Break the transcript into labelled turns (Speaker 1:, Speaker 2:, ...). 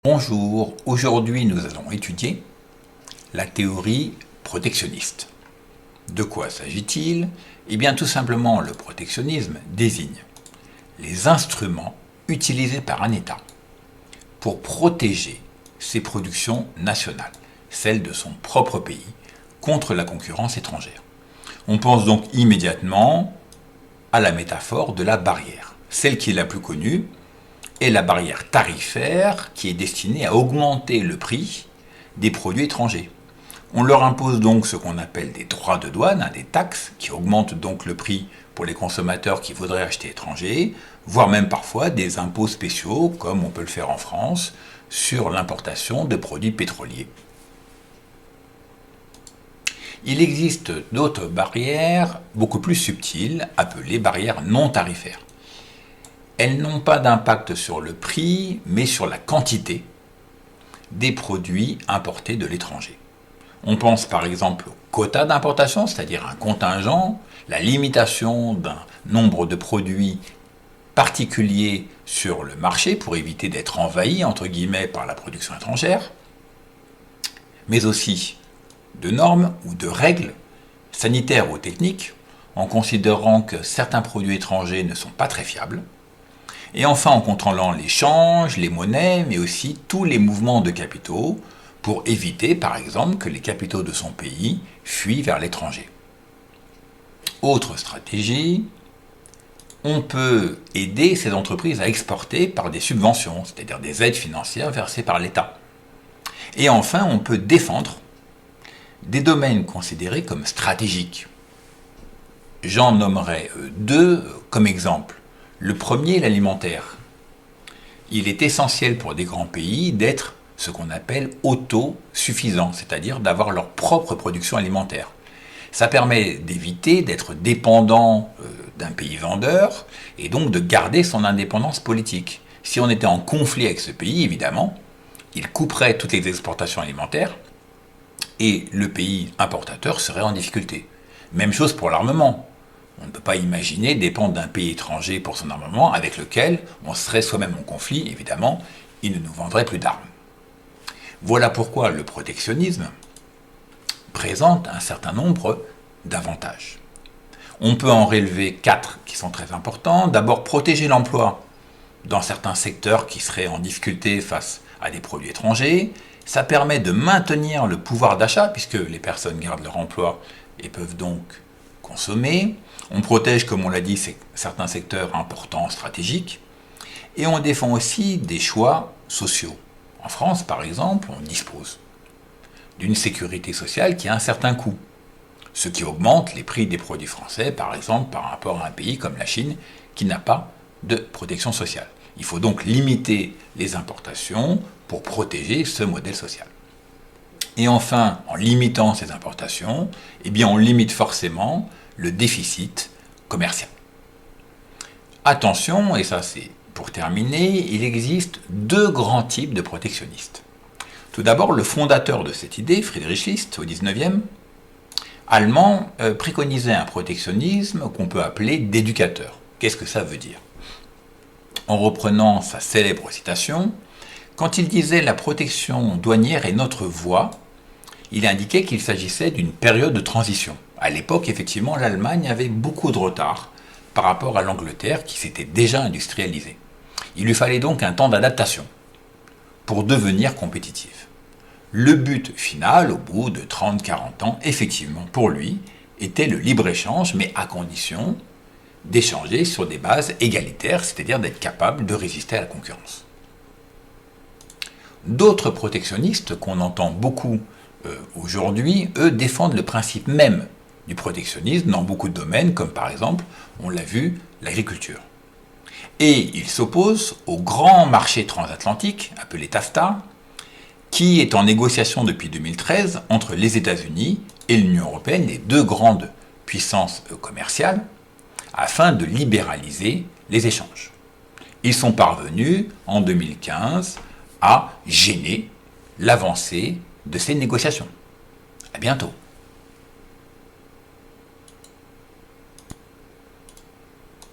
Speaker 1: Bonjour, aujourd'hui nous allons étudier la théorie protectionniste. De quoi s'agit-il? Eh bien tout simplement le protectionnisme désigne les instruments utilisés par un État pour protéger ses productions nationales, celles de son propre pays, contre la concurrence étrangère. On pense donc immédiatement à la métaphore de la barrière, celle qui est la plus connue, et la barrière tarifaire qui est destinée à augmenter le prix des produits étrangers. On leur impose donc ce qu'on appelle des droits de douane, des taxes, qui augmentent donc le prix pour les consommateurs qui voudraient acheter étrangers, voire même parfois des impôts spéciaux, comme on peut le faire en France, sur l'importation de produits pétroliers. Il existe d'autres barrières beaucoup plus subtiles, appelées barrières non tarifaires. Elles n'ont pas d'impact sur le prix, mais sur la quantité des produits importés de l'étranger. On pense par exemple au quota d'importation, c'est-à-dire un contingent, la limitation d'un nombre de produits particuliers sur le marché pour éviter d'être envahi, entre guillemets, par la production étrangère, mais aussi de normes ou de règles sanitaires ou techniques, en considérant que certains produits étrangers ne sont pas très fiables, et enfin en contrôlant l'échange, les monnaies, mais aussi tous les mouvements de capitaux, pour éviter par exemple que les capitaux de son pays fuient vers l'étranger. Autre stratégie, on peut aider ces entreprises à exporter par des subventions, c'est-à-dire des aides financières versées par l'État. Et enfin, on peut défendre des domaines considérés comme stratégiques. J'en nommerai deux comme exemple. Le premier, l'alimentaire. Il est essentiel pour des grands pays d'être ce qu'on appelle autosuffisants, c'est-à-dire d'avoir leur propre production alimentaire. Ça permet d'éviter d'être dépendant d'un pays vendeur et donc de garder son indépendance politique. Si on était en conflit avec ce pays, évidemment, il couperait toutes les exportations alimentaires et le pays importateur serait en difficulté. Même chose pour l'armement. On ne peut pas imaginer dépendre d'un pays étranger pour son armement avec lequel on serait soi-même en conflit, évidemment, il ne nous vendrait plus d'armes. Voilà pourquoi le protectionnisme présente un certain nombre d'avantages. On peut en relever 4 qui sont très importants. D'abord, protéger l'emploi dans certains secteurs qui seraient en difficulté face à des produits étrangers. Ça permet de maintenir le pouvoir d'achat puisque les personnes gardent leur emploi et peuvent donc consommer. On protège, comme on l'a dit, certains secteurs importants, stratégiques, et on défend aussi des choix sociaux. En France, par exemple, on dispose d'une sécurité sociale qui a un certain coût, ce qui augmente les prix des produits français, par exemple, par rapport à un pays comme la Chine, qui n'a pas de protection sociale. Il faut donc limiter les importations pour protéger ce modèle social. Et enfin, en limitant ces importations, eh bien, on limite forcément le déficit commercial. Attention, et ça c'est pour terminer, il existe deux grands types de protectionnistes. Tout d'abord, le fondateur de cette idée, Friedrich List, au XIXe, allemand, préconisait un protectionnisme qu'on peut appeler d'éducateur. Qu'est-ce que ça veut dire? En reprenant sa célèbre citation, quand il disait « la protection douanière est notre voie », il indiquait qu'il s'agissait d'une période de transition. À l'époque, effectivement, l'Allemagne avait beaucoup de retard par rapport à l'Angleterre qui s'était déjà industrialisée. Il lui fallait donc un temps d'adaptation pour devenir compétitive. Le but final, au bout de 30-40 ans, effectivement, pour lui, était le libre-échange, mais à condition d'échanger sur des bases égalitaires, c'est-à-dire d'être capable de résister à la concurrence. D'autres protectionnistes qu'on entend beaucoup aujourd'hui, eux, défendent le principe même du protectionnisme dans beaucoup de domaines, comme par exemple, on l'a vu, l'agriculture. Et ils s'opposent au grand marché transatlantique, appelé TAFTA, qui est en négociation depuis 2013 entre les États-Unis et l'Union européenne, les deux grandes puissances commerciales, afin de libéraliser les échanges. Ils sont parvenus, en 2015, à gêner l'avancée de ces négociations. À bientôt.